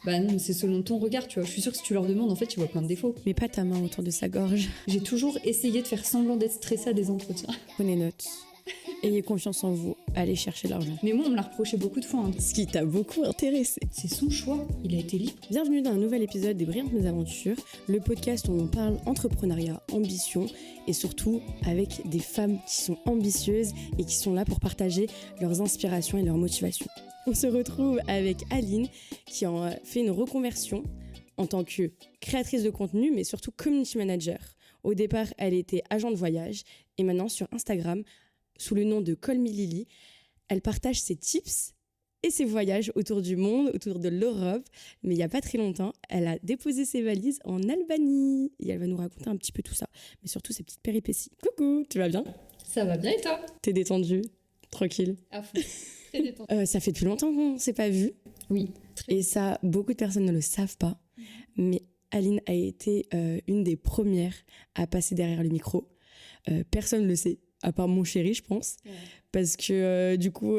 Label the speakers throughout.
Speaker 1: Bah non, c'est selon ton regard, tu vois. Je suis sûre que si tu leur demandes, en fait, tu vois plein de défauts.
Speaker 2: Mets pas ta main autour de sa gorge.
Speaker 1: J'ai toujours essayé de faire semblant d'être stressée à des entretiens.
Speaker 2: Prenez note. Ayez confiance en vous. Allez chercher l'argent.
Speaker 1: Mais moi, on me l'a reproché beaucoup de fois. Hein.
Speaker 2: Ce qui t'a beaucoup intéressé.
Speaker 1: C'est son choix. Il a été libre.
Speaker 2: Bienvenue dans un nouvel épisode des Brillantes Mésaventures, le podcast où on parle entrepreneuriat, ambition et surtout avec des femmes qui sont ambitieuses et qui sont là pour partager leurs inspirations et leurs motivations. On se retrouve avec Aline qui a fait une reconversion en tant que créatrice de contenu mais surtout community manager. Au départ, elle était agent de voyage et maintenant sur Instagram, sous le nom de Call Me Lily, elle partage ses tips et ses voyages autour du monde, autour de l'Europe. Mais il n'y a pas très longtemps, elle a déposé ses valises en Albanie. Et elle va nous raconter un petit peu tout ça, mais surtout ses petites péripéties. Coucou, tu vas bien ?
Speaker 1: Ça va bien et toi ?
Speaker 2: T'es détendue ? Tranquille ?
Speaker 1: À fond. Très détendue.
Speaker 2: Ça fait depuis longtemps qu'on ne s'est pas vu.
Speaker 1: Oui.
Speaker 2: Et ça, beaucoup de personnes ne le savent pas. Mais Aline a été une des premières à passer derrière le micro. Personne ne le sait. À part mon chéri, je pense. Ouais. Parce que du coup,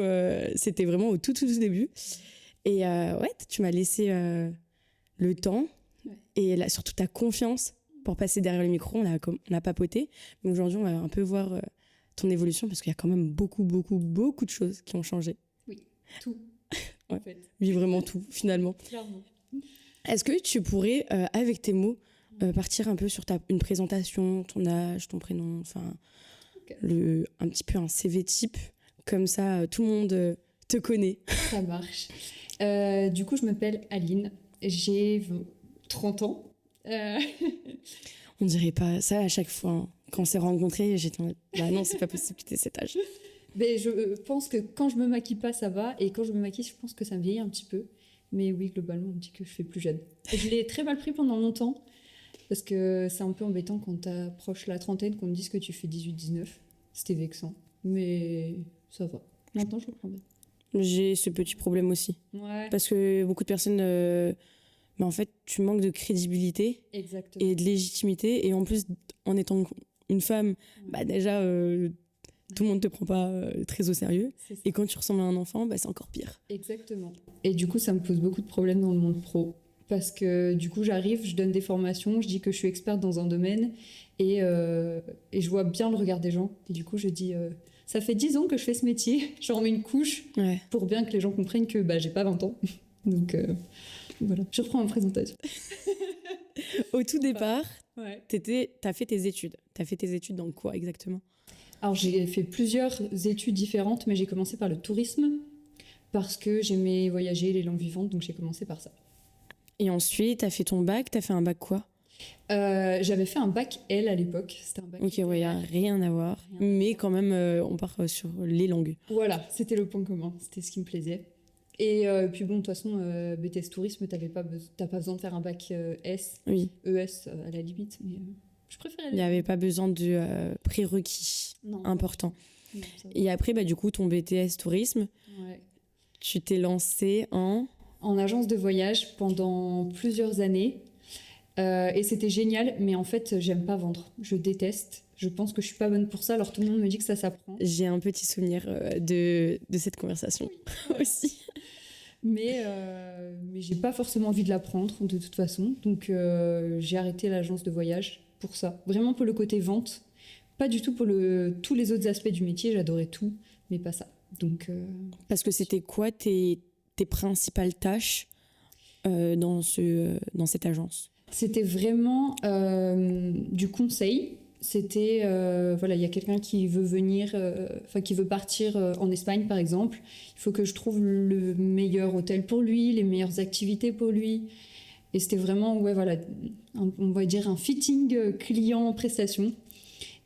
Speaker 2: c'était vraiment au tout début. Et ouais, tu m'as laissé le temps et là, surtout ta confiance pour passer derrière le micro. On a papoté. Mais aujourd'hui, on va un peu voir ton évolution parce qu'il y a quand même beaucoup de choses qui ont changé.
Speaker 1: Oui, tout.
Speaker 2: Ouais.
Speaker 1: En fait.
Speaker 2: Oui, vraiment tout, finalement.
Speaker 1: Clairement.
Speaker 2: Est-ce que tu pourrais, avec tes mots, partir un peu sur une présentation, ton âge, ton prénom, enfin... un petit peu un CV type, comme ça tout le monde te connaît.
Speaker 1: Ça marche. Du coup, je m'appelle Aline, j'ai 30 ans.
Speaker 2: On dirait pas ça à chaque fois. Hein. Quand on s'est rencontrés, j'étais bah non, c'est pas possible que tu aies cet âge.
Speaker 1: Mais je pense que quand je me maquille pas, ça va, et quand je me maquille, je pense que ça me vieillit un petit peu. Mais oui, globalement, on me dit que je fais plus jeune. Et je l'ai très mal pris pendant longtemps. Parce que c'est un peu embêtant quand t'approches la trentaine qu'on te dise que tu fais 18-19. C'était vexant. Mais ça va. Maintenant, je le prends bien.
Speaker 2: J'ai ce petit problème aussi.
Speaker 1: Ouais.
Speaker 2: Parce que beaucoup de personnes... mais en fait, tu manques de crédibilité.
Speaker 1: Exactement.
Speaker 2: Et de légitimité. Et en plus, en étant une femme, bah déjà, tout le monde te prend pas très au sérieux. Et quand tu ressembles à un enfant, bah, c'est encore pire.
Speaker 1: Exactement. Et du coup, ça me pose beaucoup de problèmes dans le monde pro. Parce que du coup, j'arrive, je donne des formations, je dis que je suis experte dans un domaine et je vois bien le regard des gens. Et du coup, je dis, ça fait 10 ans que je fais ce métier, j'en mets une couche pour bien que les gens comprennent que j'ai pas 20 ans. Donc voilà, je reprends ma présentation.
Speaker 2: Au tout départ,
Speaker 1: ouais.
Speaker 2: T'as fait tes études. T'as fait tes études dans quoi exactement ?
Speaker 1: Alors, j'ai fait plusieurs études différentes, mais j'ai commencé par le tourisme parce que j'aimais voyager, les langues vivantes, donc j'ai commencé par ça.
Speaker 2: Et ensuite, t'as fait ton bac, t'as fait un bac quoi ?
Speaker 1: J'avais fait un bac L à l'époque. C'était un bac.
Speaker 2: Ok, ouais, y a rien à voir. Mais quand même, on part sur les langues.
Speaker 1: Voilà, c'était le point commun. C'était ce qui me plaisait. Et puis bon, de toute façon, BTS Tourisme, t'as pas besoin de faire un bac S,
Speaker 2: oui.
Speaker 1: ES à la limite. Mais je préférais.
Speaker 2: Il n'y avait pas besoin de prérequis important. Non, et après, du coup, ton BTS Tourisme, tu t'es lancée en
Speaker 1: agence de voyage pendant plusieurs années. Et c'était génial, mais en fait, j'aime pas vendre. Je déteste. Je pense que je suis pas bonne pour ça, alors tout le monde me dit que ça s'apprend.
Speaker 2: J'ai un petit souvenir de cette conversation aussi.
Speaker 1: Mais j'ai pas forcément envie de l'apprendre, de toute façon. Donc, j'ai arrêté l'agence de voyage pour ça. Vraiment pour le côté vente. Pas du tout pour tous les autres aspects du métier. J'adorais tout, mais pas ça. Donc,
Speaker 2: parce que c'était quoi tes principales tâches dans cette agence ?
Speaker 1: C'était vraiment du conseil. C'était, il y a quelqu'un qui veut venir, qui veut partir en Espagne, par exemple. Il faut que je trouve le meilleur hôtel pour lui, les meilleures activités pour lui. Et c'était vraiment, on va dire un fitting client-prestation.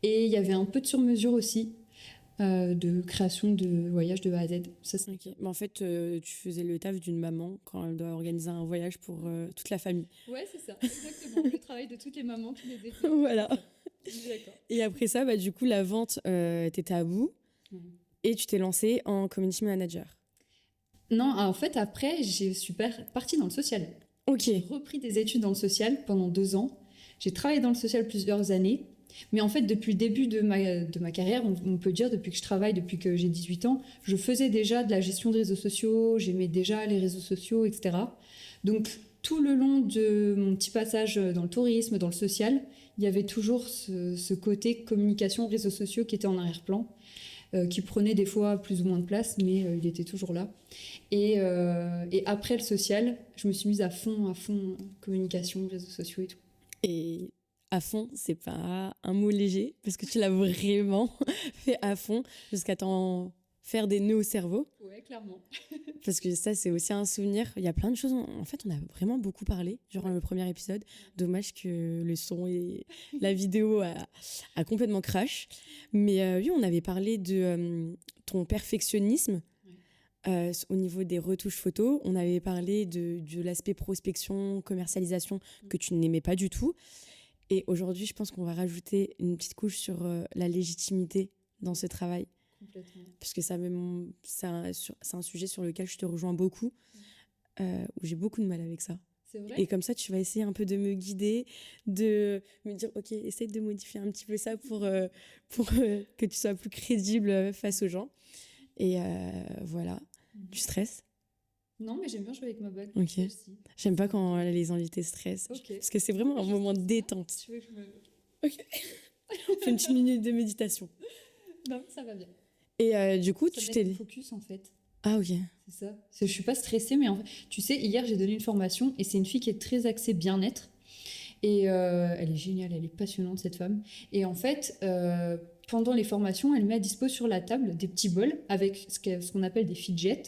Speaker 1: Et il y avait un peu de sur-mesure aussi. De création de voyage de A à Z. Ça,
Speaker 2: okay. Mais en fait, tu faisais le taf d'une maman quand elle doit organiser un voyage pour toute la famille.
Speaker 1: Ouais, c'est ça, exactement. Le travail de toutes les mamans, tous les étés.
Speaker 2: Voilà.
Speaker 1: D'accord.
Speaker 2: Et après ça, du coup, la vente, t'étais à bout et tu t'es lancée en community manager.
Speaker 1: Non, en fait, après, je suis partie dans le social.
Speaker 2: Ok.
Speaker 1: J'ai repris des études dans le social pendant 2 ans. J'ai travaillé dans le social plusieurs années. Mais en fait, depuis le début de ma carrière, on peut dire, depuis que je travaille, depuis que j'ai 18 ans, je faisais déjà de la gestion de réseaux sociaux, j'aimais déjà les réseaux sociaux, etc. Donc, tout le long de mon petit passage dans le tourisme, dans le social, il y avait toujours ce côté communication, réseaux sociaux qui était en arrière-plan, qui prenait des fois plus ou moins de place, mais il était toujours là. Et après le social, je me suis mise à fond, communication, réseaux sociaux et tout.
Speaker 2: Et à fond, c'est pas un mot léger, parce que tu l'as vraiment fait à fond, jusqu'à t'en faire des nœuds au cerveau.
Speaker 1: Ouais, clairement.
Speaker 2: Parce que ça, c'est aussi un souvenir. Il y a plein de choses. En fait, on a vraiment beaucoup parlé durant le premier épisode. Dommage que le son et la vidéo a complètement crash. Mais oui, on avait parlé de ton perfectionnisme au niveau des retouches photos. On avait parlé de l'aspect prospection, commercialisation que tu n'aimais pas du tout. Et aujourd'hui, je pense qu'on va rajouter une petite couche sur la légitimité dans ce travail.
Speaker 1: Complètement.
Speaker 2: Parce que c'est un sujet sur lequel je te rejoins beaucoup, où j'ai beaucoup de mal avec ça.
Speaker 1: C'est vrai ?
Speaker 2: Et comme ça, tu vas essayer un peu de me guider, de me dire, ok, essaye de modifier un petit peu ça pour que tu sois plus crédible face aux gens. Et voilà. Tu stresses ?
Speaker 1: Non, mais j'aime bien jouer avec ma bague.
Speaker 2: Ok. J'aime pas quand les invités stressent.
Speaker 1: Okay.
Speaker 2: Parce que c'est vraiment un moment de détente.
Speaker 1: Tu veux que je me...
Speaker 2: Ok. Fais une petite minute de méditation.
Speaker 1: Non, ça va bien.
Speaker 2: Et du coup,
Speaker 1: ça
Speaker 2: tu t'es...
Speaker 1: focus en fait.
Speaker 2: Ah, ok.
Speaker 1: C'est ça. Je suis pas stressée, mais en fait, tu sais, hier j'ai donné une formation et c'est une fille qui est très axée bien-être. Et elle est géniale, elle est passionnante cette femme. Et en fait, pendant les formations, elle met à dispo sur la table des petits bols avec ce qu'on appelle des fidgets.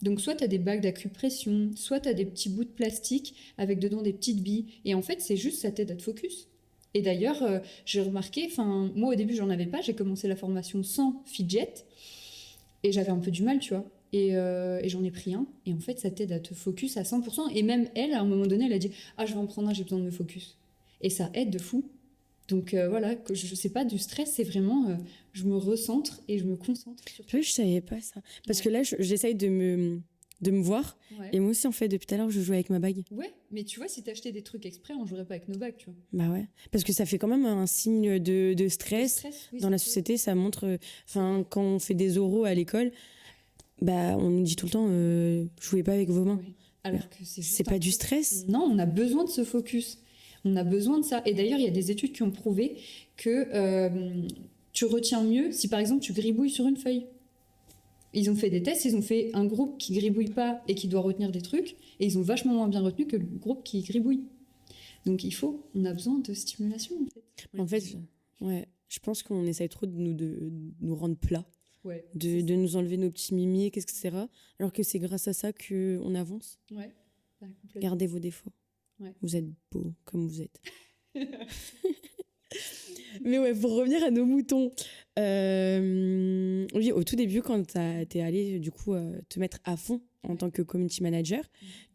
Speaker 1: Donc soit tu as des bagues d'acupression, soit tu as des petits bouts de plastique avec dedans des petites billes. Et en fait, c'est juste, ça t'aide à te focus. Et d'ailleurs, j'ai remarqué, moi au début j'en avais pas, j'ai commencé la formation sans fidget. Et j'avais un peu du mal, tu vois. Et j'en ai pris un. Et en fait, ça t'aide à te focus à 100%. Et même elle, à un moment donné, elle a dit « Ah, je vais en prendre un, j'ai besoin de me focus. » Et ça aide de fou. Donc voilà, je sais pas, du stress, c'est vraiment... je me recentre et je me concentre.
Speaker 2: Je savais pas ça. Parce que là, j'essaye de me voir. Ouais. Et moi aussi, en fait, depuis tout à l'heure, je joue avec ma bague.
Speaker 1: Ouais, mais tu vois, si t'achetais des trucs exprès, on jouerait pas avec nos bagues, tu vois.
Speaker 2: Bah ouais. Parce que ça fait quand même un signe de stress. Oui, dans la société, ça montre... quand on fait des oraux à l'école, bah, on nous dit tout le temps, jouez pas avec vos mains. Ouais.
Speaker 1: Alors que c'est
Speaker 2: pas du stress.
Speaker 1: Non, on a besoin de ce focus. On a besoin de ça. Et d'ailleurs, il y a des études qui ont prouvé que tu retiens mieux si, par exemple, tu gribouilles sur une feuille. Ils ont fait des tests, ils ont fait un groupe qui gribouille pas et qui doit retenir des trucs, et ils ont vachement moins bien retenu que le groupe qui gribouille. Donc on a besoin de stimulation, en fait.
Speaker 2: En fait, ouais, je pense qu'on essaye trop de nous rendre plats,
Speaker 1: ouais,
Speaker 2: de nous enlever nos petits mimiques, etc. Alors que c'est grâce à ça qu'on avance.
Speaker 1: Ouais,
Speaker 2: gardez vos défauts.
Speaker 1: Ouais.
Speaker 2: Vous êtes beau comme vous êtes. Mais ouais, pour revenir à nos moutons, oui, au tout début, quand t'es allé du coup te mettre à fond en tant que community manager,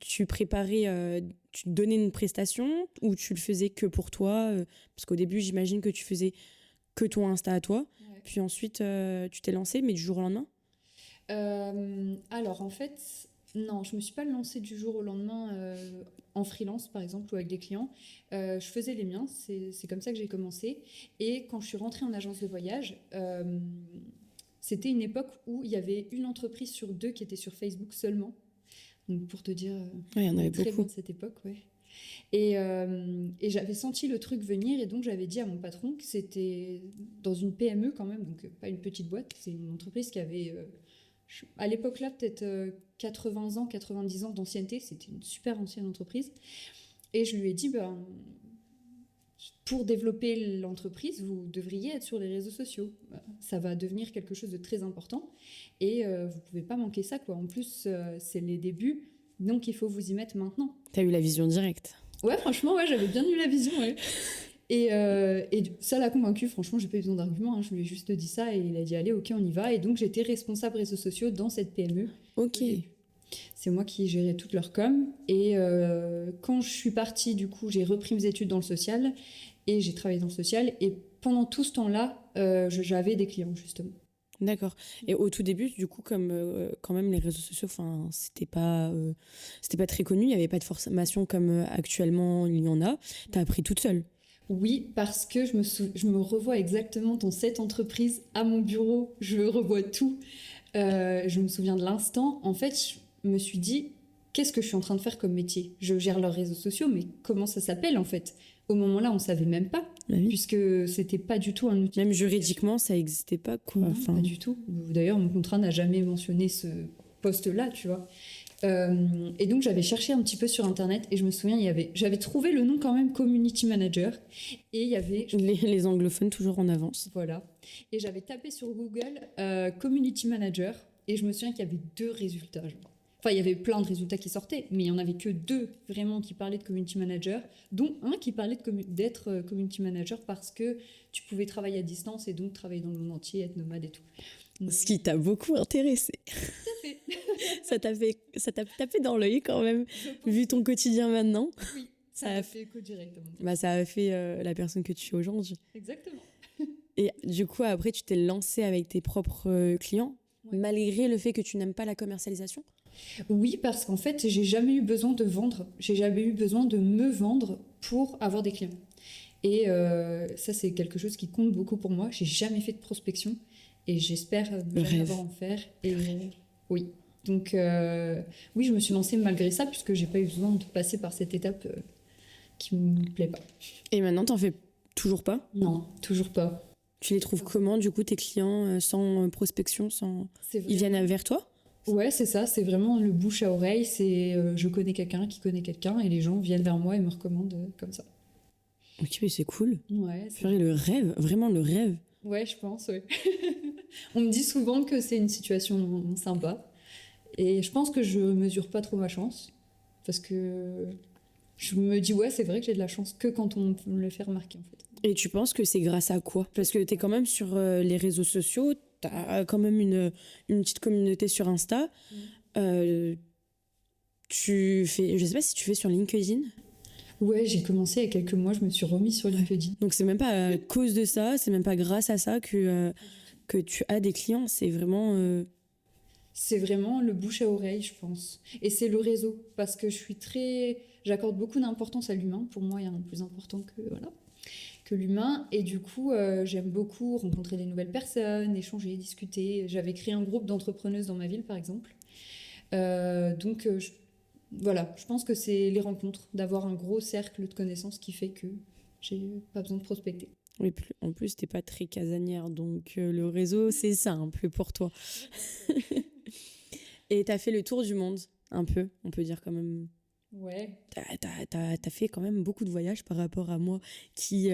Speaker 2: tu préparais, tu donnais une prestation ou tu le faisais que pour toi parce qu'au début, j'imagine que tu faisais que ton Insta à toi, puis ensuite tu t'es lancée, mais du jour au lendemain
Speaker 1: alors en fait... Non, je me suis pas lancée du jour au lendemain en freelance, par exemple, ou avec des clients. Je faisais les miens, c'est comme ça que j'ai commencé. Et quand je suis rentrée en agence de voyage, c'était une époque où il y avait une entreprise sur 2 qui était sur Facebook seulement. Donc pour te dire,
Speaker 2: il y en avait
Speaker 1: très
Speaker 2: beaucoup.
Speaker 1: loin de cette époque, ouais. Et j'avais senti le truc venir et donc j'avais dit à mon patron que c'était dans une PME quand même, donc pas une petite boîte, c'est une entreprise qui avait... à l'époque là, peut-être 80 ans, 90 ans d'ancienneté, c'était une super ancienne entreprise. Et je lui ai dit, pour développer l'entreprise, vous devriez être sur les réseaux sociaux. Ça va devenir quelque chose de très important et vous pouvez pas manquer ça, quoi. En plus, c'est les débuts, donc il faut vous y mettre maintenant.
Speaker 2: T'as eu la vision directe.
Speaker 1: Ouais, franchement, ouais, j'avais bien eu la vision, ouais. Et ça l'a convaincu, franchement, j'ai pas eu besoin d'arguments, hein. Je lui ai juste dit ça et il a dit allez, ok, on y va. Et donc j'étais responsable réseaux sociaux dans cette PME.
Speaker 2: Ok.
Speaker 1: C'est moi qui gérais toute leur com. Et quand je suis partie, du coup, j'ai repris mes études dans le social et j'ai travaillé dans le social. Et pendant tout ce temps-là, j'avais des clients, justement.
Speaker 2: D'accord. Et au tout début, du coup, comme quand même les réseaux sociaux, c'était pas très connu, il n'y avait pas de formation comme actuellement il y en a. T'as appris toute seule?
Speaker 1: Oui, parce que je me revois exactement dans cette entreprise, à mon bureau, je revois tout. Je me souviens de l'instant. En fait, je me suis dit, qu'est-ce que je suis en train de faire comme métier? Je gère leurs réseaux sociaux, mais comment ça s'appelle en fait? Au moment-là, on savait même pas, puisque c'était pas du tout un outil.
Speaker 2: Même juridiquement, ça n'existait pas, quoi.
Speaker 1: Non, pas du tout. D'ailleurs, mon contrat n'a jamais mentionné ce poste-là, tu vois. Et donc, j'avais cherché un petit peu sur Internet et je me souviens, j'avais trouvé le nom quand même Community Manager. Et il y avait...
Speaker 2: Les anglophones toujours en avance.
Speaker 1: Voilà. Et j'avais tapé sur Google Community Manager et je me souviens qu'il y avait 2 résultats. Enfin, il y avait plein de résultats qui sortaient, mais il n'y en avait que 2 vraiment qui parlaient de Community Manager, dont un qui parlait d'être Community Manager parce que tu pouvais travailler à distance et donc travailler dans le monde entier, être nomade et tout.
Speaker 2: Ce qui t'a beaucoup intéressé.
Speaker 1: Tout à fait.
Speaker 2: Ça t'a tapé dans l'œil quand même, vu ton quotidien maintenant.
Speaker 1: Oui, ça a fait écho directement.
Speaker 2: Bah, ça a fait la personne que tu es aujourd'hui.
Speaker 1: Exactement.
Speaker 2: Et du coup, après, tu t'es lancée avec tes propres clients, malgré le fait que tu n'aimes pas la commercialisation?
Speaker 1: Oui, parce qu'en fait, j'ai jamais eu besoin de vendre. J'ai jamais eu besoin de me vendre pour avoir des clients. Et ça, c'est quelque chose qui compte beaucoup pour moi. J'ai jamais fait de prospection et j'espère jamais avoir en faire. Et oui. Donc, oui, je me suis lancée malgré ça, puisque j'ai pas eu besoin de passer par cette étape qui me plaît pas.
Speaker 2: Et maintenant, t'en fais toujours pas?
Speaker 1: Non, toujours pas.
Speaker 2: Tu les trouves comment, du coup, tes clients, sans prospection, Ils viennent vers toi?
Speaker 1: Ouais, c'est ça, c'est vraiment le bouche à oreille, c'est je connais quelqu'un qui connaît quelqu'un et les gens viennent vers moi et me recommandent comme ça.
Speaker 2: Ok, mais c'est cool.
Speaker 1: Ouais,
Speaker 2: c'est le rêve, vraiment le rêve.
Speaker 1: Ouais, je pense, ouais. On me dit souvent que c'est une situation sympa et je pense que je mesure pas trop ma chance parce que je me dis ouais, c'est vrai que j'ai de la chance que quand on me le fait remarquer en fait.
Speaker 2: Et tu penses que c'est grâce à quoi? Parce que t'es quand même sur les réseaux sociaux, t'as quand même une petite communauté sur Insta. Je sais pas si tu fais sur LinkedIn.
Speaker 1: Ouais, j'ai commencé il y a quelques mois, je me suis remis sur LinkedIn.
Speaker 2: Donc c'est même pas à cause de ça, c'est même pas grâce à ça que tu as des clients, c'est vraiment...
Speaker 1: C'est vraiment le bouche à oreille, je pense. Et c'est le réseau, parce que j'accorde beaucoup d'importance à l'humain. Pour moi, il y a rien de plus important que l'humain. Et du coup, j'aime beaucoup rencontrer des nouvelles personnes, échanger, discuter. J'avais créé un groupe d'entrepreneuses dans ma ville, par exemple. Voilà, je pense que c'est les rencontres, d'avoir un gros cercle de connaissances qui fait que j'ai pas besoin de prospecter.
Speaker 2: Oui, en plus, t'es pas très casanière, donc le réseau, c'est simple pour toi. Et t'as fait le tour du monde, un peu, on peut dire quand même.
Speaker 1: Ouais.
Speaker 2: T'as fait quand même beaucoup de voyages par rapport à moi, qui,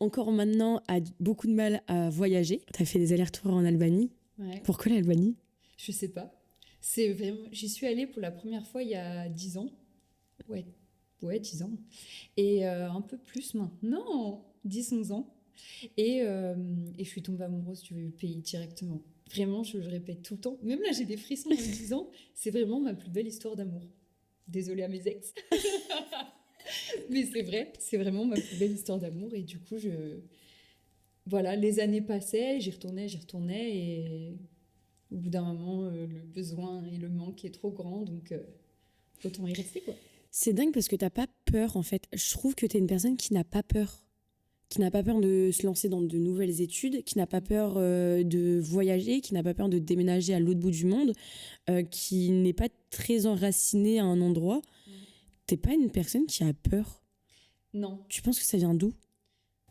Speaker 2: encore maintenant, a beaucoup de mal à voyager. T'as fait des allers-retours en Albanie.
Speaker 1: Ouais.
Speaker 2: Pourquoi l'Albanie?
Speaker 1: Je sais pas. J'y suis allée pour la première fois il y a 10 ans. Ouais, 10 ans. Et un peu plus maintenant, 10-11 ans. Et je suis tombée amoureuse du pays directement. Vraiment, je le répète tout le temps. Même là, j'ai des frissons en me disant, c'est vraiment ma plus belle histoire d'amour. Désolée à mes ex. Mais c'est vrai, c'est vraiment ma plus belle histoire d'amour. Et du coup, voilà, les années passaient, j'y retournais. Et au bout d'un moment, le besoin et le manque est trop grand. Donc, autant y rester, quoi.
Speaker 2: C'est dingue parce que t'as pas peur, en fait. Je trouve que t'es une personne qui n'a pas peur. Qui n'a pas peur de se lancer dans de nouvelles études, qui n'a pas peur de voyager, qui n'a pas peur de déménager à l'autre bout du monde, qui n'est pas très enracinée à un endroit. T'es pas une personne qui a peur.
Speaker 1: Non.
Speaker 2: Tu penses que ça vient d'où?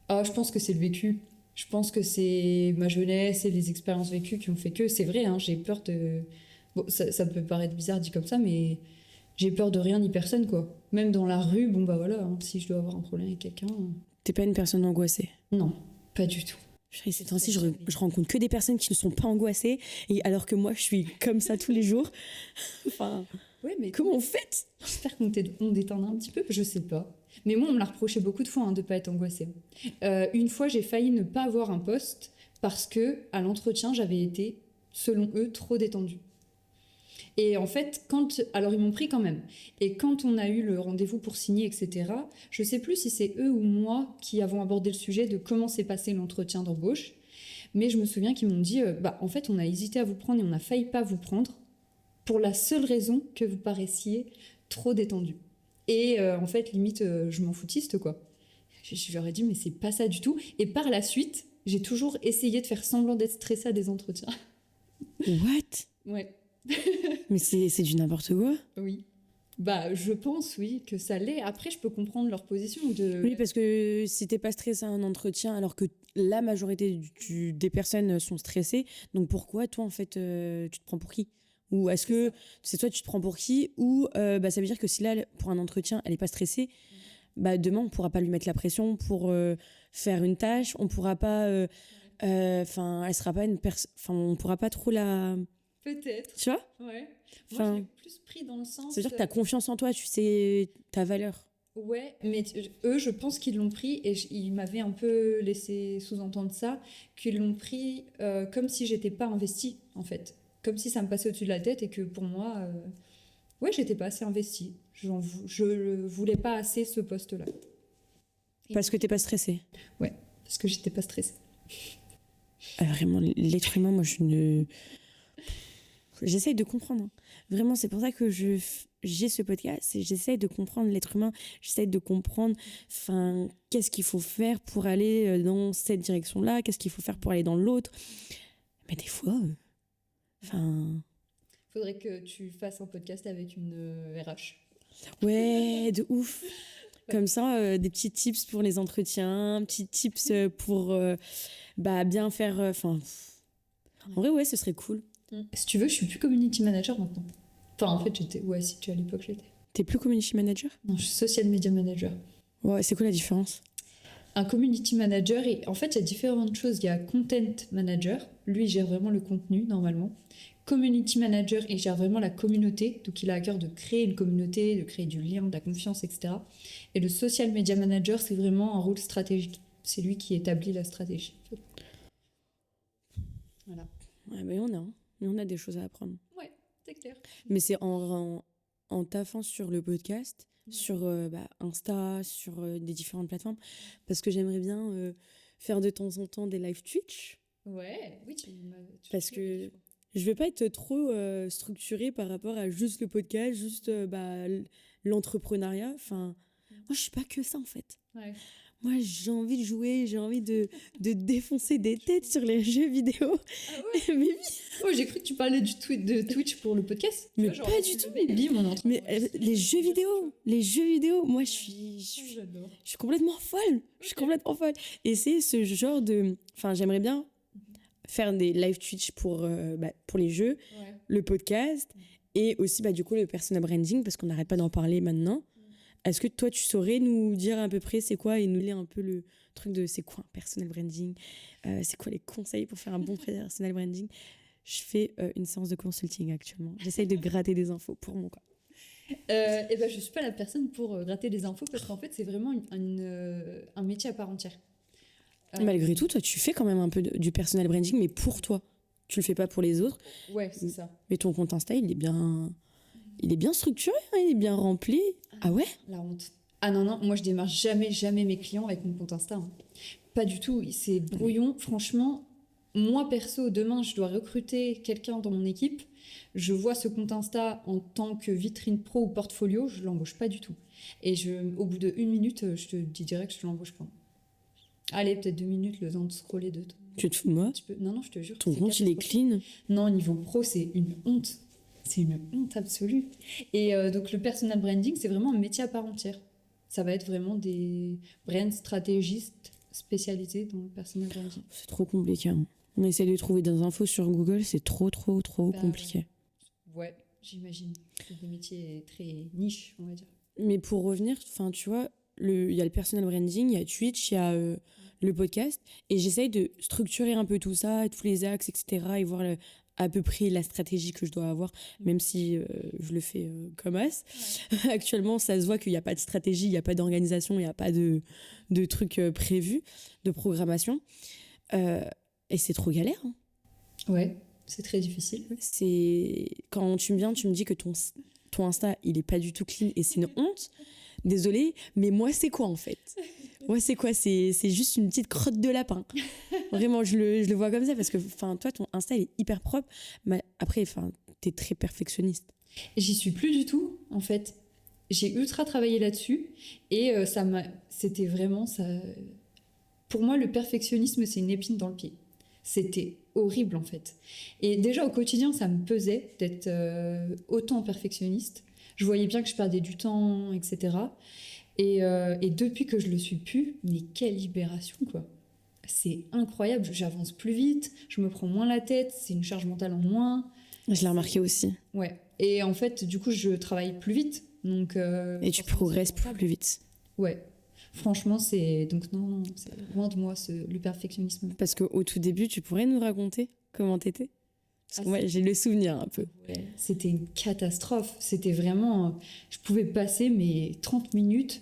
Speaker 1: Je pense que c'est le vécu. Je pense que c'est ma jeunesse et les expériences vécues qui ont fait que... C'est vrai, hein, j'ai peur de... Bon, ça peut paraître bizarre dit comme ça, mais j'ai peur de rien ni personne, quoi. Même dans la rue, bon bah voilà, hein, si je dois avoir un problème avec quelqu'un...
Speaker 2: T'es pas une personne angoissée?
Speaker 1: Non, pas du tout.
Speaker 2: Ces temps-ci, je rencontre que des personnes qui ne sont pas angoissées, et alors que moi, je suis comme ça tous les jours. Enfin,
Speaker 1: ouais, mais
Speaker 2: comment on fait?
Speaker 1: J'espère qu'on détend un petit peu, je sais pas. Mais moi, on me l'a reproché beaucoup de fois de ne pas être angoissée. Une fois, j'ai failli ne pas avoir un poste parce que à l'entretien, j'avais été, selon eux, trop détendue. Et en fait, alors ils m'ont pris quand même. Et quand on a eu le rendez-vous pour signer, etc., je sais plus si c'est eux ou moi qui avons abordé le sujet de comment s'est passé l'entretien d'embauche. Mais je me souviens qu'ils m'ont dit, en fait, on a hésité à vous prendre et on a failli pas vous prendre pour la seule raison que vous paraissiez trop détendu. Et en fait, limite, je m'en foutiste, quoi. Je leur ai dit, mais c'est pas ça du tout. Et par la suite, j'ai toujours essayé de faire semblant d'être stressée à des entretiens.
Speaker 2: What?
Speaker 1: Ouais.
Speaker 2: Mais c'est du n'importe quoi.
Speaker 1: Oui. Bah, je pense, oui, que ça l'est. Après, je peux comprendre leur position de...
Speaker 2: Oui, parce que si t'es pas stressé à un entretien, alors que la majorité des personnes sont stressées, donc pourquoi toi, en fait, tu te prends pour qui? Ou est-ce que c'est toi, tu te prends pour qui? Ou bah, ça veut dire que si là, pour un entretien, elle est pas stressée, bah, demain, on pourra pas lui mettre la pression pour faire une tâche, on pourra pas... Enfin, elle sera pas une personne... Enfin, on pourra pas trop la...
Speaker 1: Peut-être,
Speaker 2: Tu vois?
Speaker 1: ouais. Moi,
Speaker 2: Enfin,
Speaker 1: je l'ai plus pris dans le sens...
Speaker 2: ça veut dire que t'as confiance en toi, tu sais ta valeur.
Speaker 1: Ouais, mais eux, je pense qu'ils l'ont pris, et ils m'avaient un peu laissé sous-entendre ça, qu'ils l'ont pris comme si j'étais pas investie, en fait. Comme si ça me passait au-dessus de la tête et que pour moi, ouais, j'étais pas assez investie. Je voulais pas assez ce poste-là.
Speaker 2: Parce que t'es pas stressée.
Speaker 1: Ouais, parce que j'étais pas stressée.
Speaker 2: Vraiment, l'être humain, moi, j'essaye de comprendre. Hein. Vraiment, c'est pour ça que j'ai ce podcast. J'essaye de comprendre l'être humain. J'essaye de comprendre qu'est-ce qu'il faut faire pour aller dans cette direction-là, qu'est-ce qu'il faut faire pour aller dans l'autre. Mais des fois,
Speaker 1: Faudrait que tu fasses un podcast avec une RH.
Speaker 2: Ouais, de ouf. Comme ça, des petits tips pour les entretiens, petits tips pour bien faire... En vrai, ouais, ce serait cool.
Speaker 1: Si tu veux, je suis plus community manager maintenant. Enfin, en fait, j'étais... Ouais, si tu à l'époque, j'étais.
Speaker 2: T'es plus community manager?
Speaker 1: Non, je suis social media manager.
Speaker 2: Ouais, c'est quoi la différence?
Speaker 1: Un community manager, et en fait, il y a différentes choses. Il y a content manager. Lui, il gère vraiment le contenu, normalement. Community manager, il gère vraiment la communauté. Donc, il a à cœur de créer une communauté, de créer du lien, de la confiance, etc. Et le social media manager, c'est vraiment un rôle stratégique. C'est lui qui établit la stratégie. Voilà.
Speaker 2: Ouais, mais on a des choses à apprendre.
Speaker 1: Ouais, c'est clair.
Speaker 2: Mais c'est en taffant sur le podcast, sur Insta, sur des différentes plateformes, parce que j'aimerais bien faire de temps en temps des live Twitch.
Speaker 1: Ouais, oui,
Speaker 2: parce que je veux pas être trop structurée par rapport à juste le podcast, juste l'entrepreneuriat. Enfin, moi, je suis pas que ça, en fait.
Speaker 1: Ouais.
Speaker 2: Moi, j'ai envie de jouer, j'ai envie de défoncer des têtes sur les jeux vidéo.
Speaker 1: Ah ouais.
Speaker 2: Mais oui.
Speaker 1: Oh, j'ai cru que tu parlais de Twitch pour le podcast.
Speaker 2: Mais
Speaker 1: tu vois,
Speaker 2: pas du tout. Mais les jeux vidéo, moi, je suis complètement folle. Je suis complètement folle. Et c'est ce genre de... Enfin, j'aimerais bien faire des live Twitch pour les jeux, le podcast, et aussi, du coup, le personal branding, parce qu'on n'arrête pas d'en parler maintenant. Est-ce que toi, tu saurais nous dire à peu près c'est quoi et nous lire un peu le truc de c'est quoi un personal branding, c'est quoi les conseils pour faire un bon personal branding? Je fais une séance de consulting actuellement. J'essaye de gratter des infos pour mon cas.
Speaker 1: Je suis pas la personne pour gratter des infos parce qu'en fait, c'est vraiment un métier à part entière.
Speaker 2: Malgré tout, toi, tu fais quand même un peu du personal branding, mais pour toi. Tu le fais pas pour les autres.
Speaker 1: Ouais, c'est ça.
Speaker 2: Mais ton compte Insta, il est bien structuré, hein, il est bien rempli. Ah ouais?
Speaker 1: La honte. Ah non, moi je démarre jamais mes clients avec mon compte Insta. Hein. Pas du tout, c'est brouillon. Franchement, moi perso, demain je dois recruter quelqu'un dans mon équipe. Je vois ce compte Insta en tant que vitrine pro ou portfolio, je l'embauche pas du tout. Et au bout d'1 minute, je te dis direct que je l'embauche pas. Allez, peut-être 2 minutes, le temps de scroller de...
Speaker 2: Tu te fous de moi?
Speaker 1: Non, je te jure.
Speaker 2: Ton compte, il est clean?
Speaker 1: Non, niveau pro, c'est une honte. C'est une honte absolue. Et donc, le personal branding, c'est vraiment un métier à part entière. Ça va être vraiment des brand stratégistes spécialisés dans le personal branding.
Speaker 2: C'est trop compliqué. Hein. On essaie de trouver des infos sur Google, c'est trop compliqué.
Speaker 1: Ouais, j'imagine. C'est des métiers très niches, on va dire.
Speaker 2: Mais pour revenir, tu vois, il y a le personal branding, il y a Twitch, il y a le podcast. Et j'essaye de structurer un peu tout ça, tous les axes, etc. Et voir à peu près la stratégie que je dois avoir, même si je le fais comme as. Ouais. Actuellement, ça se voit qu'il n'y a pas de stratégie, il n'y a pas d'organisation, il n'y a pas de trucs prévus, de programmation. Et c'est trop galère. Hein.
Speaker 1: Ouais, c'est très difficile.
Speaker 2: Quand tu me dis que ton Insta, il n'est pas du tout clean et c'est une honte. Désolée, mais moi, c'est quoi en fait? Moi, c'est quoi? C'est juste une petite crotte de lapin. Vraiment, je le vois comme ça parce que toi, ton Insta, il est hyper propre. Mais après, t'es très perfectionniste.
Speaker 1: J'y suis plus du tout, en fait. J'ai ultra travaillé là-dessus et c'était vraiment ça. Pour moi, le perfectionnisme, c'est une épine dans le pied. C'était horrible, en fait. Et déjà, au quotidien, ça me pesait d'être autant perfectionniste. Je voyais bien que je perdais du temps, etc. Et depuis que je le suis plus, mais quelle libération, quoi. C'est incroyable, j'avance plus vite, je me prends moins la tête, c'est une charge mentale en moins.
Speaker 2: Je l'ai remarqué aussi.
Speaker 1: Ouais. Et en fait, du coup, je travaille plus vite. Donc,
Speaker 2: et tu progresses plus vite.
Speaker 1: Ouais. Franchement, c'est... Donc non, c'est loin de moi, le perfectionnisme.
Speaker 2: Parce qu'au tout début, tu pourrais nous raconter comment t'étais? Parce que moi, j'ai le souvenir un peu.
Speaker 1: Ouais, c'était une catastrophe. C'était vraiment... Je pouvais passer mes 30 minutes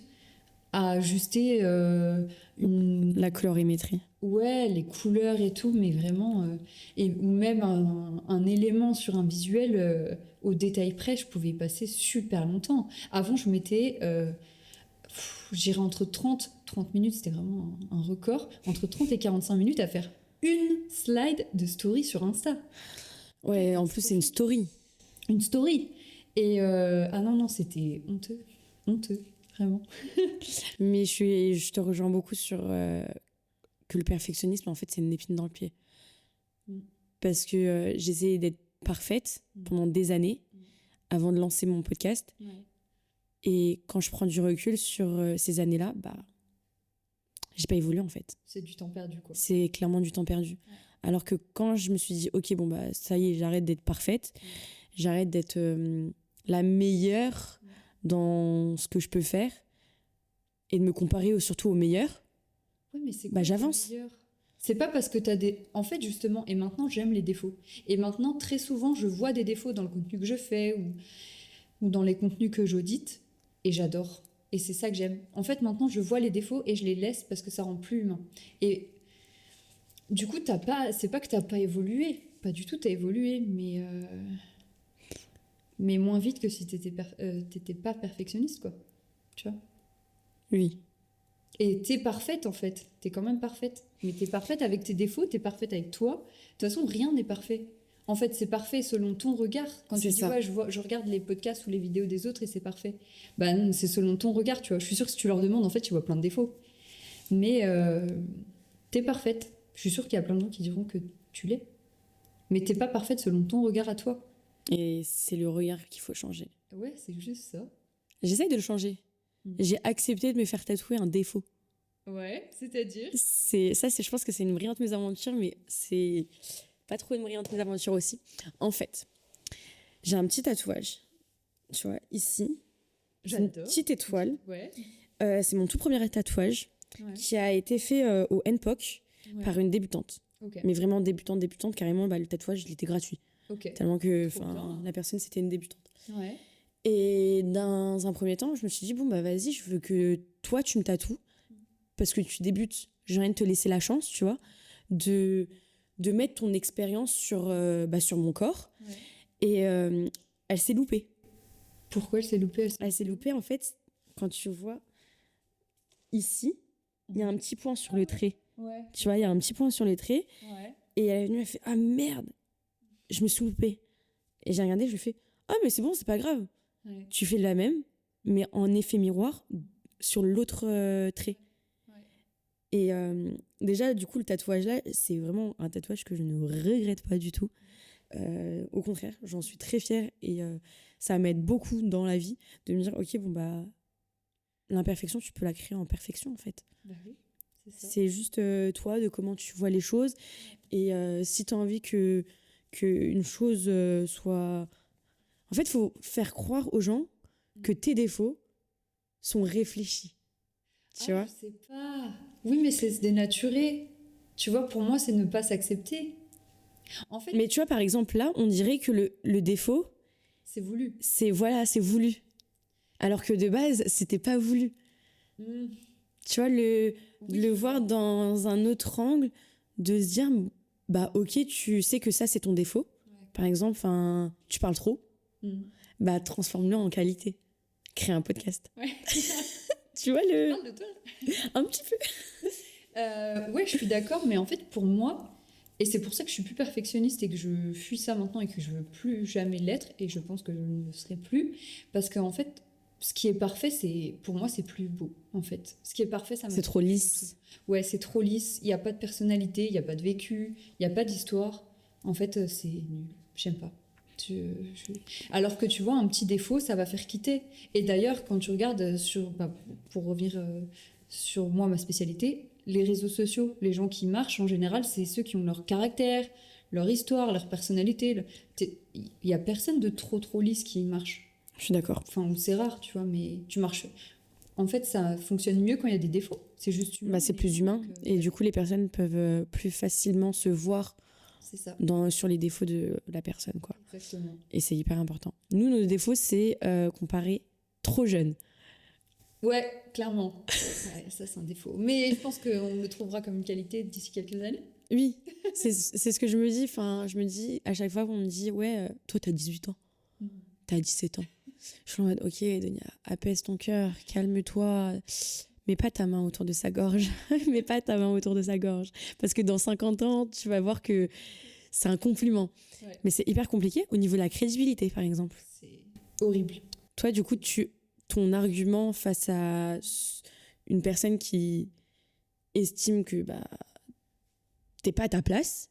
Speaker 1: à ajuster
Speaker 2: la colorimétrie.
Speaker 1: Ouais, les couleurs et tout, mais vraiment... ou même un élément sur un visuel au détail près, je pouvais y passer super longtemps. Avant, je mettais... j'irais entre 30 minutes, c'était vraiment un record, entre 30 et 45 minutes à faire une slide de story sur Insta.
Speaker 2: Ouais, en plus, c'est une story.
Speaker 1: Une story. Et ah non, c'était honteux, vraiment.
Speaker 2: Mais je te rejoins beaucoup sur que le perfectionnisme, en fait, c'est une épine dans le pied. Parce que j'essayais d'être parfaite pendant des années avant de lancer mon podcast. Ouais. Et quand je prends du recul sur ces années-là, bah, j'ai pas évolué en fait.
Speaker 1: C'est du temps perdu, quoi.
Speaker 2: C'est clairement du temps perdu. Ouais. Alors que quand je me suis dit, ok, bon, bah, ça y est, j'arrête d'être parfaite, j'arrête d'être la meilleure dans ce que je peux faire et de me comparer surtout aux meilleurs,
Speaker 1: ouais, mais c'est
Speaker 2: bah, j'avance.
Speaker 1: C'est pas parce que t'as des... En fait, justement, et maintenant, j'aime les défauts. Et maintenant, très souvent, je vois des défauts dans le contenu que je fais ou dans les contenus que j'audite. Et j'adore. Et c'est ça que j'aime. En fait, maintenant, je vois les défauts et je les laisse parce que ça rend plus humain. Et du coup, c'est pas que t'as pas évolué. Pas du tout, t'as évolué, mais moins vite que si t'étais pas perfectionniste, quoi. Tu vois ?
Speaker 2: Oui.
Speaker 1: Et t'es parfaite, en fait. T'es quand même parfaite. Mais t'es parfaite avec tes défauts, t'es parfaite avec toi. De toute façon, rien n'est parfait. En fait, c'est parfait selon ton regard. Quand tu dis, ouais, je regarde les podcasts ou les vidéos des autres et c'est parfait. Bah non, c'est selon ton regard, tu vois. Je suis sûre que si tu leur demandes, en fait, tu vois plein de défauts. Mais t'es parfaite. Je suis sûre qu'il y a plein de gens qui diront que tu l'es. Mais t'es pas parfaite selon ton regard à toi.
Speaker 2: Et c'est le regard qu'il faut changer.
Speaker 1: Ouais, c'est juste ça.
Speaker 2: J'essaye de le changer. J'ai accepté de me faire tatouer un défaut.
Speaker 1: Ouais, c'est-à-dire
Speaker 2: je pense que c'est une brillante mésaventure, mais c'est... pas trop une brillante mésaventure aussi. En fait, j'ai un petit tatouage, tu vois, ici. J'ai une petite étoile.
Speaker 1: Ouais.
Speaker 2: C'est mon tout premier tatouage qui a été fait au NPOC par une débutante. Okay. Mais vraiment débutante, carrément, bah, le tatouage, il était gratuit. Okay. Tellement que la personne, c'était une débutante. Ouais. Et dans un premier temps, je me suis dit, bon, bah vas-y, je veux que toi, tu me tatoues. Parce que tu débutes, j'ai envie de te laisser la chance, tu vois, de mettre ton expérience sur mon corps. Ouais. Et elle s'est loupée.
Speaker 1: Pourquoi elle s'est loupée ?
Speaker 2: Elle s'est loupée, en fait, quand tu vois, ici, il y a un petit point sur le trait. Ouais. Tu vois, il y a un petit point sur le trait. Ouais. Et elle est venue, elle fait « Ah merde, je me suis loupée. » Et j'ai regardé, je lui ai fait « Ah mais c'est bon, c'est pas grave. Ouais. Tu fais la même, mais en effet miroir sur l'autre trait. » Et déjà, du coup, le tatouage là, c'est vraiment un tatouage que je ne regrette pas du tout. Au contraire, j'en suis très fière et ça m'aide beaucoup dans la vie de me dire, ok, bon bah, l'imperfection, tu peux la créer en perfection en fait.
Speaker 1: Bah oui, c'est ça.
Speaker 2: C'est juste toi, de comment tu vois les choses. Et si tu as envie qu'une chose soit... En fait, il faut faire croire aux gens que tes défauts sont réfléchis. Tu vois ?
Speaker 1: Je sais pas. Oui, mais c'est se dénaturer. Tu vois, pour moi, c'est ne pas s'accepter. En fait...
Speaker 2: Mais tu vois, par exemple, là, on dirait que le défaut...
Speaker 1: C'est voulu.
Speaker 2: C'est voulu. Alors que de base, c'était pas voulu. Tu vois, le voir dans un autre angle, de se dire, bah ok, tu sais que ça, c'est ton défaut. Ouais. Par exemple, tu parles trop. Bah transforme-le en qualité. Crée un podcast.
Speaker 1: Ouais.
Speaker 2: Tu vois
Speaker 1: Tu parles de toi ?
Speaker 2: Un petit peu.
Speaker 1: Ouais, je suis d'accord, mais en fait, pour moi, et c'est pour ça que je suis plus perfectionniste et que je fuis ça maintenant et que je veux plus jamais l'être, et je pense que je ne le serai plus, parce qu'en fait, ce qui est parfait, pour moi, c'est plus beau, en fait. Ce qui est parfait, ça
Speaker 2: c'est trop lisse.
Speaker 1: Ouais, c'est trop lisse. Il n'y a pas de personnalité, il n'y a pas de vécu, il n'y a pas d'histoire. En fait, c'est nul. J'aime pas. Alors que tu vois, un petit défaut, ça va faire quitter. Et d'ailleurs, quand tu regardes pour revenir sur moi, ma spécialité, les réseaux sociaux, les gens qui marchent, en général, c'est ceux qui ont leur caractère, leur histoire, leur personnalité. Il y a personne de trop lisse qui marche.
Speaker 2: Je suis d'accord.
Speaker 1: Enfin, c'est rare, tu vois, mais tu marches. En fait, ça fonctionne mieux quand il y a des défauts. C'est juste humain.
Speaker 2: C'est plus humain. Et du coup, les personnes peuvent plus facilement se voir
Speaker 1: c'est ça.
Speaker 2: Sur les défauts de la personne, quoi.
Speaker 1: Exactement.
Speaker 2: Et c'est hyper important. Nous, nos défauts, c'est qu'on paraît trop jeune.
Speaker 1: Ouais, clairement. Ouais, ça, c'est un défaut. Mais je pense qu'on le trouvera comme une qualité d'ici quelques années.
Speaker 2: Oui, c'est ce que je me dis. Enfin, je me dis, à chaque fois qu'on me dit, ouais, toi, t'as 18 ans. T'as 17 ans. Je suis en mode, ok, Donia, apaise ton cœur, calme-toi. Mets pas ta main autour de sa gorge. Mets pas ta main autour de sa gorge. Parce que dans 50 ans, tu vas voir que c'est un compliment.
Speaker 1: Ouais.
Speaker 2: Mais c'est hyper compliqué au niveau de la crédibilité, par exemple.
Speaker 1: C'est horrible.
Speaker 2: Toi, du coup, ton argument face à une personne qui estime que t'es pas à ta place,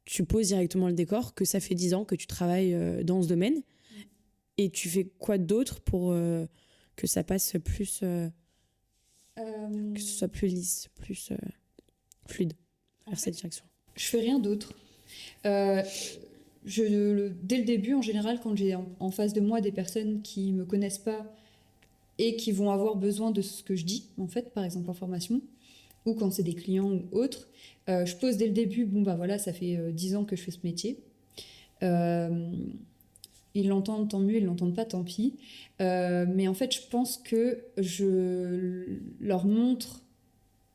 Speaker 2: tu poses directement le décor, que ça fait 10 ans que tu travailles dans ce domaine. Et tu fais quoi d'autre pour que ça passe plus... que ce soit plus lisse, plus fluide vers cette direction?
Speaker 1: Je fais rien d'autre. Dès le début, en général, quand j'ai en face de moi des personnes qui me connaissent pas et qui vont avoir besoin de ce que je dis, en fait, par exemple en formation, ou quand c'est des clients ou autres, je pose dès le début, ça fait 10 ans que je fais ce métier. Ils l'entendent, tant mieux, ils l'entendent pas, tant pis. Mais en fait, je pense que je leur montre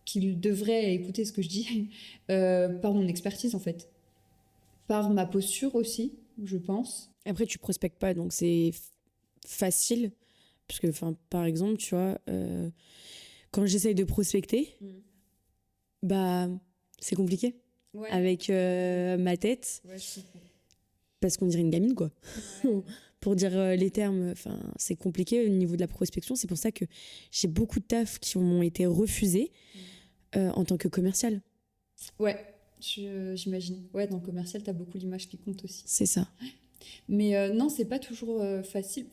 Speaker 1: qu'ils devraient écouter ce que je dis par mon expertise, en fait. Par ma posture aussi, je pense.
Speaker 2: Après, tu prospectes pas, donc c'est facile. Parce que, par exemple, tu vois, quand j'essaye de prospecter, c'est compliqué. Ouais. Avec ma tête. Ouais, je comprends. Parce qu'on dirait une gamine, quoi. Ouais. Pour dire les termes, c'est compliqué au niveau de la prospection. C'est pour ça que j'ai beaucoup de tafs qui m'ont été refusés en tant que commercial.
Speaker 1: Ouais, j'imagine. Ouais, dans le commercial, t'as beaucoup l'image qui compte aussi.
Speaker 2: C'est ça.
Speaker 1: Mais non, c'est pas toujours facile.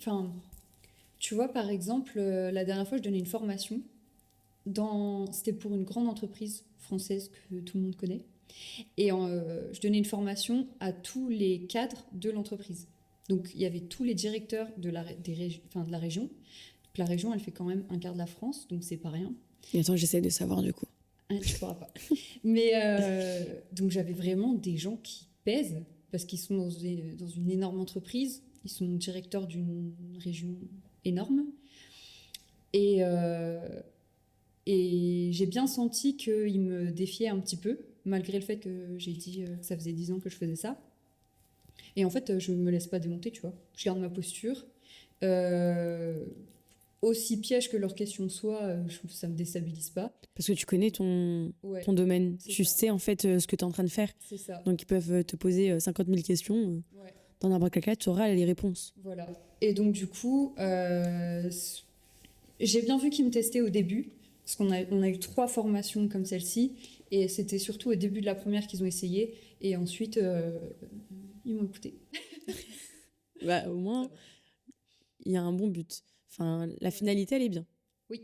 Speaker 1: Tu vois, par exemple, la dernière fois, je donnais une formation. C'était pour une grande entreprise française que tout le monde connaît. Et je donnais une formation à tous les cadres de l'entreprise. Donc, il y avait tous les directeurs de la région. Donc, la région, elle fait quand même un quart de la France, donc c'est pas rien.
Speaker 2: Et attends, j'essaie de savoir du coup.
Speaker 1: Tu pourras pas. Mais donc, j'avais vraiment des gens qui pèsent, parce qu'ils sont dans une énorme entreprise. Ils sont directeurs d'une région énorme. Et j'ai bien senti qu'ils me défiaient un petit peu, malgré le fait que j'ai dit que ça faisait 10 ans que je faisais ça. Et en fait, je me laisse pas démonter, tu vois. Je garde ma posture. Aussi piège que leurs questions soient, ça me déstabilise pas.
Speaker 2: Parce que tu connais ton domaine. Tu sais en fait ce que tu es en train de faire.
Speaker 1: C'est ça.
Speaker 2: Donc ils peuvent te poser 50 000 questions. Dans n'importe quel cas, tu auras les réponses.
Speaker 1: Voilà. Et donc du coup, j'ai bien vu qu'ils me testaient au début. Parce qu'on a eu 3 formations comme celle-ci. Et c'était surtout au début de la première qu'ils ont essayé. Et ensuite, ils m'ont écouté.
Speaker 2: Au moins, il y a un bon but. La finalité, elle est bien.
Speaker 1: Oui.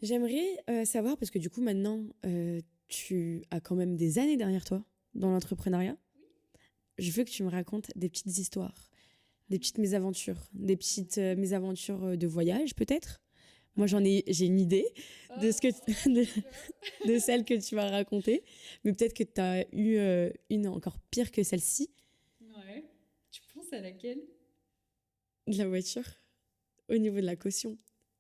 Speaker 2: J'aimerais savoir, parce que du coup, maintenant, tu as quand même des années derrière toi dans l'entrepreneuriat. Je veux que tu me racontes des petites histoires, des petites mésaventures, des petites mésaventures de voyage, peut-être. Moi, j'ai une idée de de celle que tu vas raconter. Mais peut-être que tu as eu une encore pire que celle-ci.
Speaker 1: Ouais. Tu penses à laquelle?
Speaker 2: De la voiture. Au niveau de la caution.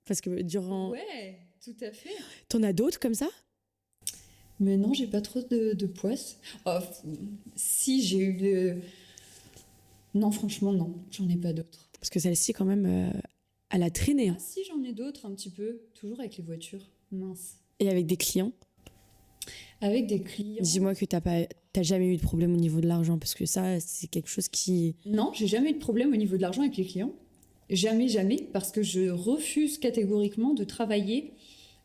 Speaker 2: Parce que durant...
Speaker 1: Ouais, tout à fait.
Speaker 2: T'en as d'autres comme ça?
Speaker 1: Mais non, j'ai pas trop de poisse. Oh, si, j'ai eu Non, franchement, non. J'en ai pas d'autres.
Speaker 2: Parce que celle-ci, quand même... Elle a traîné.
Speaker 1: Ah si, j'en ai d'autres un petit peu. Toujours avec les voitures. Mince.
Speaker 2: Et avec des clients?
Speaker 1: Avec des clients.
Speaker 2: Dis-moi que t'as jamais eu de problème au niveau de l'argent, parce que ça, c'est quelque chose qui...
Speaker 1: Non, j'ai jamais eu de problème au niveau de l'argent avec les clients. Jamais, parce que je refuse catégoriquement de travailler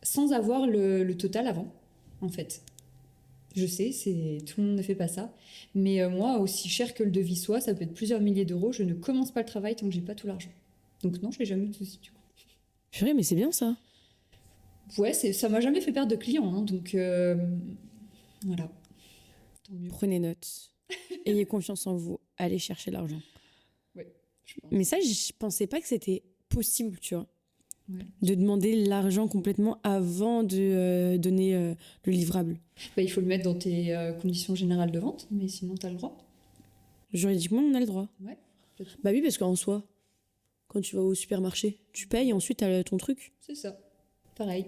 Speaker 1: sans avoir le total avant, en fait. Je sais, tout le monde ne fait pas ça. Mais moi, aussi cher que le devis soit, ça peut être plusieurs milliers d'euros. Je ne commence pas le travail tant que j'ai pas tout l'argent. Donc non, je n'ai jamais eu de souci du coup.
Speaker 2: Purée, mais c'est bien ça.
Speaker 1: Ouais, ça m'a jamais fait perdre de clients. Hein, donc voilà. Tant mieux.
Speaker 2: Prenez note. Ayez confiance en vous. Allez chercher l'argent.
Speaker 1: Ouais, je pense.
Speaker 2: Mais ça, je pensais pas que c'était possible, tu vois.
Speaker 1: Ouais.
Speaker 2: De demander l'argent complètement avant de donner le livrable.
Speaker 1: Bah, il faut le mettre dans tes conditions générales de vente, mais sinon, tu as le droit.
Speaker 2: Juridiquement, on a le droit.
Speaker 1: Ouais.
Speaker 2: Bah oui, parce qu'en soi, quand tu vas au supermarché, tu payes et ensuite t'as ton truc.
Speaker 1: C'est ça. Pareil.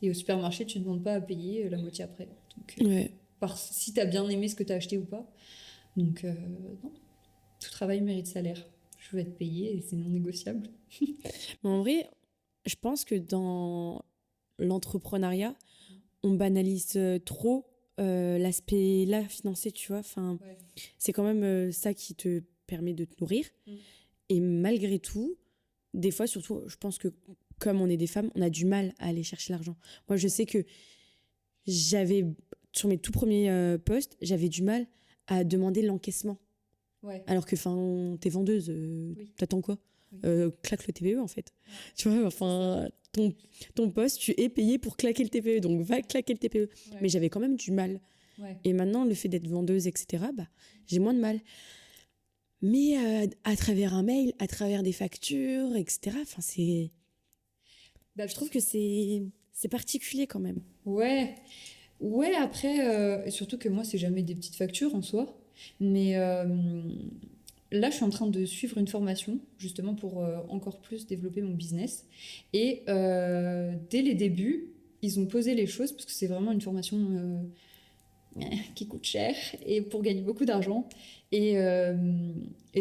Speaker 1: Et au supermarché, tu ne demandes pas à payer la moitié après. Donc,
Speaker 2: Ouais.
Speaker 1: si tu as bien aimé ce que tu as acheté ou pas. Donc, non. Tout travail mérite salaire. Je veux être payé et c'est non négociable.
Speaker 2: Mais en vrai, je pense que dans l'entrepreneuriat, on banalise trop l'aspect là financier, tu vois. Enfin,
Speaker 1: Ouais.
Speaker 2: c'est quand même ça qui te permet de te nourrir.
Speaker 1: Mm.
Speaker 2: Et malgré tout, des fois, surtout, je pense que comme on est des femmes, on a du mal à aller chercher l'argent. Moi, je sais que sur mes tout premiers postes, j'avais du mal à demander l'encaissement.
Speaker 1: Ouais.
Speaker 2: Alors que, t'es vendeuse,
Speaker 1: Oui.
Speaker 2: t'attends quoi?
Speaker 1: Oui.
Speaker 2: Claque le TPE, en fait. Ouais. Tu vois, enfin, ton poste, tu es payé pour claquer le TPE, donc va claquer le TPE. Ouais. Mais j'avais quand même du mal.
Speaker 1: Ouais.
Speaker 2: Et maintenant, le fait d'être vendeuse, etc., bah, j'ai moins de mal. Mais à travers un mail, à travers des factures, etc., c'est... Bah, je trouve que c'est particulier quand même.
Speaker 1: Ouais. Ouais, après, surtout que moi, c'est jamais des petites factures en soi. Mais là, je suis en train de suivre une formation, justement, pour encore plus développer mon business. Et dès les débuts, ils ont posé les choses, parce que c'est vraiment une formation qui coûte cher, et pour gagner beaucoup d'argent. Et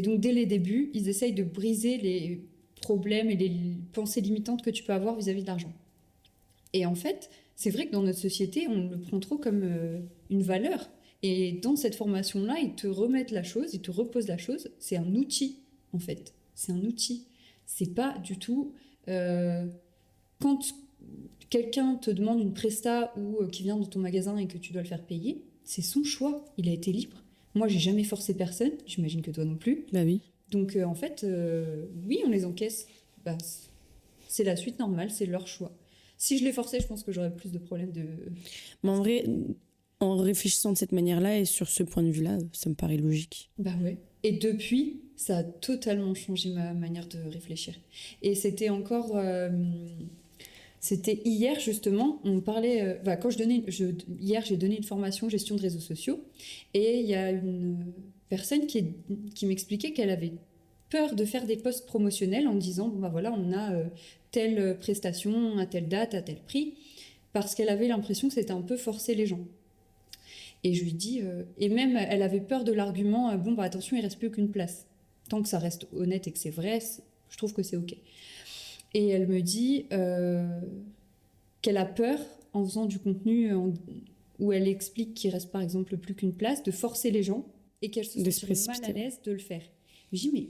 Speaker 1: donc, dès les débuts, ils essayent de briser les problèmes et les pensées limitantes que tu peux avoir vis-à-vis de l'argent. Et en fait, c'est vrai que dans notre société, on le prend trop comme une valeur. Et dans cette formation-là, ils te remettent la chose, ils te reposent la chose. C'est un outil, en fait. C'est un outil. C'est pas du tout... quand quelqu'un te demande une presta ou qui vient dans ton magasin et que tu dois le faire payer, c'est son choix. Il a été libre. Moi, j'ai jamais forcé personne. J'imagine que toi non plus.
Speaker 2: Bah oui.
Speaker 1: Donc, en fait, oui, on les encaisse. Bah, c'est la suite normale, c'est leur choix. Si je les forçais, je pense que j'aurais plus de problèmes de...
Speaker 2: Mais en vrai, en réfléchissant de cette manière-là et sur ce point de vue-là, ça me paraît logique.
Speaker 1: Bah ouais. Et depuis, ça a totalement changé ma manière de réfléchir. Et c'était encore... c'était hier, justement, on parlait... quand hier, j'ai donné une formation gestion de réseaux sociaux. Et il y a une personne qui m'expliquait qu'elle avait peur de faire des posts promotionnels en disant, bon bah voilà, on a... telle prestation, à telle date, à tel prix, parce qu'elle avait l'impression que c'était un peu forcer les gens. Et je lui dis, et même elle avait peur de l'argument, bon bah attention, il reste plus qu'une place. Tant que ça reste honnête et que c'est vrai, je trouve que c'est ok. Et elle me dit qu'elle a peur, en faisant du contenu où elle explique qu'il reste par exemple plus qu'une place, de forcer les gens et qu'elle se sent mal à l'aise de le faire. Je dis, mais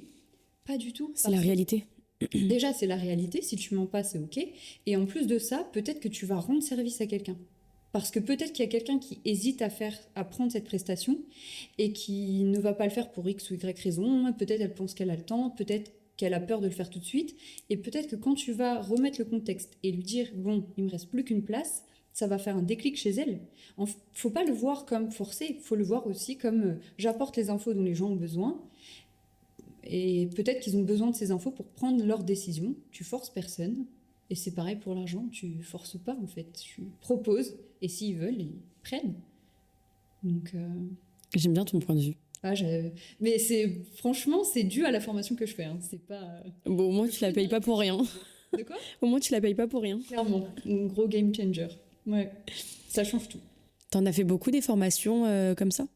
Speaker 1: pas du tout.
Speaker 2: C'est la réalité.
Speaker 1: Déjà, c'est la réalité. Si tu mens pas, c'est ok. Et en plus de ça, peut-être que tu vas rendre service à quelqu'un. Parce que peut-être qu'il y a quelqu'un qui hésite à prendre cette prestation et qui ne va pas le faire pour X ou Y raison. Peut-être elle pense qu'elle a le temps, peut-être qu'elle a peur de le faire tout de suite. Et peut-être que quand tu vas remettre le contexte et lui dire, bon, il me reste plus qu'une place, ça va faire un déclic chez elle. Faut pas le voir comme forcé, faut le voir aussi comme j'apporte les infos dont les gens ont besoin. Et peut-être qu'ils ont besoin de ces infos pour prendre leurs décisions. Tu forces personne. Et c'est pareil pour l'argent, tu forces pas en fait. Tu proposes et s'ils veulent, ils prennent. Donc,
Speaker 2: j'aime bien ton point de vue.
Speaker 1: Mais franchement, c'est dû à la formation que je fais. Hein. C'est pas...
Speaker 2: Bon, au moins, tu la payes pas pour rien.
Speaker 1: De quoi ?
Speaker 2: Au moins, tu la payes pas pour rien.
Speaker 1: Clairement, un gros game changer. Ouais, ça change tout.
Speaker 2: T'en as fait beaucoup des formations comme ça ?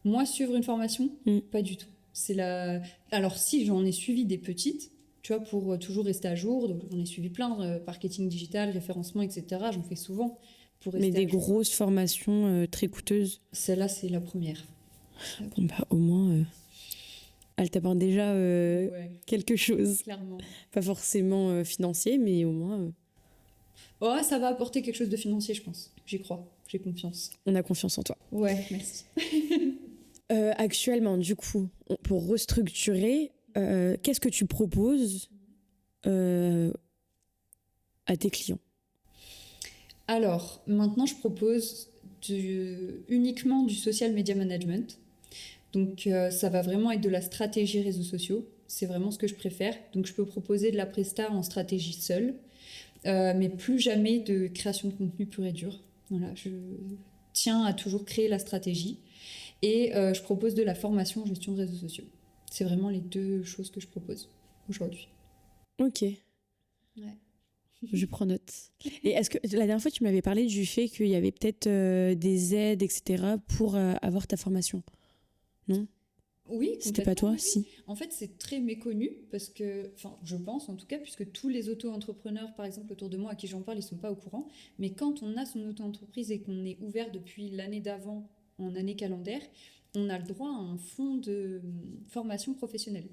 Speaker 1: Moi, suivre une formation ? Pas du tout. Alors si, j'en ai suivi des petites, tu vois, pour toujours rester à jour. Donc j'en ai suivi plein, marketing digital, référencement, etc. J'en fais souvent pour rester
Speaker 2: Mais des grosses formations très coûteuses.
Speaker 1: Celle-là, c'est la première.
Speaker 2: Bon bah au moins, elle t'apporte déjà quelque chose.
Speaker 1: Clairement.
Speaker 2: Pas forcément financier, mais au moins...
Speaker 1: Oh, ça va apporter quelque chose de financier, je pense. J'y crois, j'ai confiance.
Speaker 2: On a confiance en toi.
Speaker 1: Ouais, merci.
Speaker 2: Actuellement, du coup, pour restructurer, qu'est-ce que tu proposes à tes clients?
Speaker 1: Alors, maintenant, je propose uniquement du social media management. Donc, ça va vraiment être de la stratégie réseaux sociaux. C'est vraiment ce que je préfère. Donc, je peux proposer de la presta en stratégie seule, mais plus jamais de création de contenu pur et dur. Voilà, je tiens à toujours créer la stratégie. Et je propose de la formation en gestion de réseaux sociaux. C'est vraiment les deux choses que je propose aujourd'hui.
Speaker 2: Ok.
Speaker 1: Ouais.
Speaker 2: Je prends note. Et est-ce que la dernière fois, tu m'avais parlé du fait qu'il y avait peut-être des aides, etc., pour avoir ta formation? Non?
Speaker 1: Oui,
Speaker 2: c'était pas toi?
Speaker 1: Oui.
Speaker 2: Si.
Speaker 1: En fait, c'est très méconnu parce que, enfin, je pense en tout cas, puisque tous les auto-entrepreneurs, par exemple, autour de moi à qui j'en parle, ils sont pas au courant. Mais quand on a son auto-entreprise et qu'on est ouvert depuis l'année d'avant, en année calendaire, on a le droit à un fonds de formation professionnelle.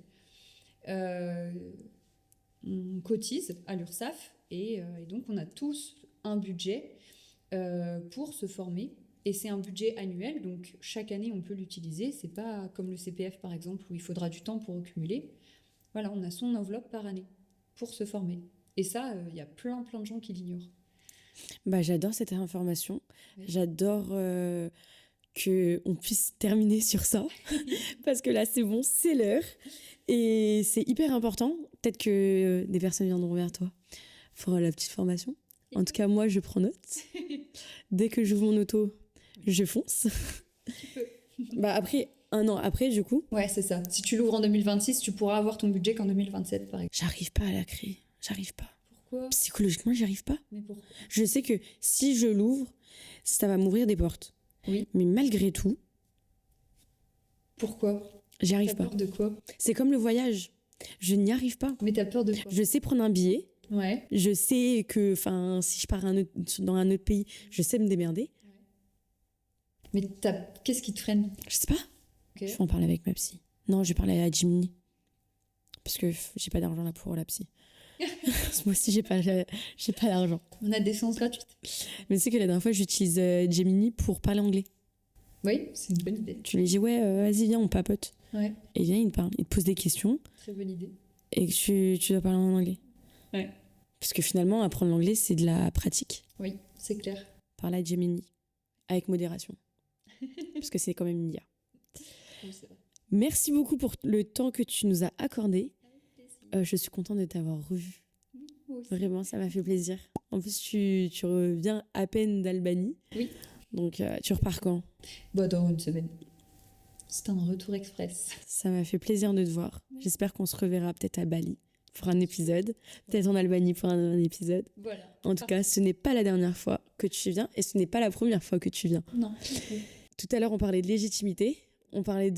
Speaker 1: On cotise à l'URSSAF et donc on a tous un budget pour se former. Et c'est un budget annuel, donc chaque année on peut l'utiliser. C'est pas comme le CPF par exemple où il faudra du temps pour accumuler. Voilà, on a son enveloppe par année pour se former. Et ça, il y a plein de gens qui l'ignorent.
Speaker 2: Bah, j'adore cette information.
Speaker 1: Oui.
Speaker 2: J'adore qu'on puisse terminer sur ça. Parce que là, c'est bon, c'est l'heure. Et c'est hyper important. Peut-être que des personnes viendront vers toi pour la petite formation. En tout cas, moi, je prends note. Dès que j'ouvre mon auto, je fonce. Bah après, un an après, du coup.
Speaker 1: Ouais, c'est ça. Si tu l'ouvres en 2026, tu pourras avoir ton budget qu'en 2027, par exemple.
Speaker 2: J'arrive pas à la créer. J'arrive pas.
Speaker 1: Pourquoi?
Speaker 2: Psychologiquement, j'y arrive pas.
Speaker 1: Mais pourquoi?
Speaker 2: Je sais que si je l'ouvre, ça va m'ouvrir des portes.
Speaker 1: Oui.
Speaker 2: Mais malgré tout,
Speaker 1: pourquoi?
Speaker 2: j'y arrive
Speaker 1: T'as
Speaker 2: pas.
Speaker 1: peur de quoi?
Speaker 2: C'est comme le voyage. Je n'y arrive pas.
Speaker 1: Mais t'as peur de quoi?
Speaker 2: Je sais prendre un billet.
Speaker 1: Ouais.
Speaker 2: Je sais que si je pars dans un autre pays, je sais me démerder.
Speaker 1: Mais qu'est-ce qui te freine?
Speaker 2: Je sais pas.
Speaker 1: Okay.
Speaker 2: Je vais en parler avec ma psy. Non, je vais parler à Jiminy. Parce que j'ai pas d'argent là pour la psy. Moi aussi, j'ai pas d'argent.
Speaker 1: On a des séances gratuites.
Speaker 2: Mais tu sais que la dernière fois, j'utilise Gemini pour parler anglais.
Speaker 1: Oui, c'est une bonne idée.
Speaker 2: Tu lui dis, ouais, vas-y, viens, on papote.
Speaker 1: Ouais.
Speaker 2: Et il vient, il te parle. Il te pose des questions.
Speaker 1: Très bonne idée.
Speaker 2: Et que tu dois parler en anglais.
Speaker 1: Ouais.
Speaker 2: Parce que finalement, apprendre l'anglais, c'est de la pratique.
Speaker 1: Oui, c'est clair.
Speaker 2: Parler à Gemini. Avec modération. Parce que c'est quand même une IA.
Speaker 1: Oui, c'est vrai.
Speaker 2: Merci beaucoup pour le temps que tu nous as accordé. Je suis contente de t'avoir revu. Vraiment, ça m'a fait plaisir. En plus, tu reviens à peine d'Albanie.
Speaker 1: Oui.
Speaker 2: Donc, tu repars quand?
Speaker 1: Bah, dans une semaine. C'est un retour express.
Speaker 2: Ça m'a fait plaisir de te voir. J'espère qu'on se reverra peut-être à Bali pour un épisode. Peut-être en Albanie pour un épisode.
Speaker 1: Voilà.
Speaker 2: En tout cas, ce n'est pas la dernière fois que tu viens et ce n'est pas la première fois que tu viens.
Speaker 1: Non.
Speaker 2: Tout à l'heure, on parlait de légitimité. On parlait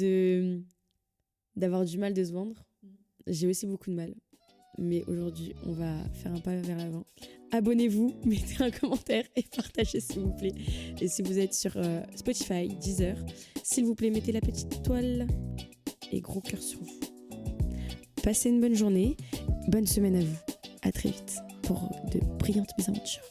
Speaker 2: d'avoir du mal de se vendre. J'ai aussi beaucoup de mal. Mais aujourd'hui, on va faire un pas vers l'avant. Abonnez-vous, mettez un commentaire et partagez s'il vous plaît. Et si vous êtes sur Spotify, Deezer, s'il vous plaît, mettez la petite étoile et gros cœur sur vous. Passez une bonne journée, bonne semaine à vous. À très vite pour de brillantes mésaventures.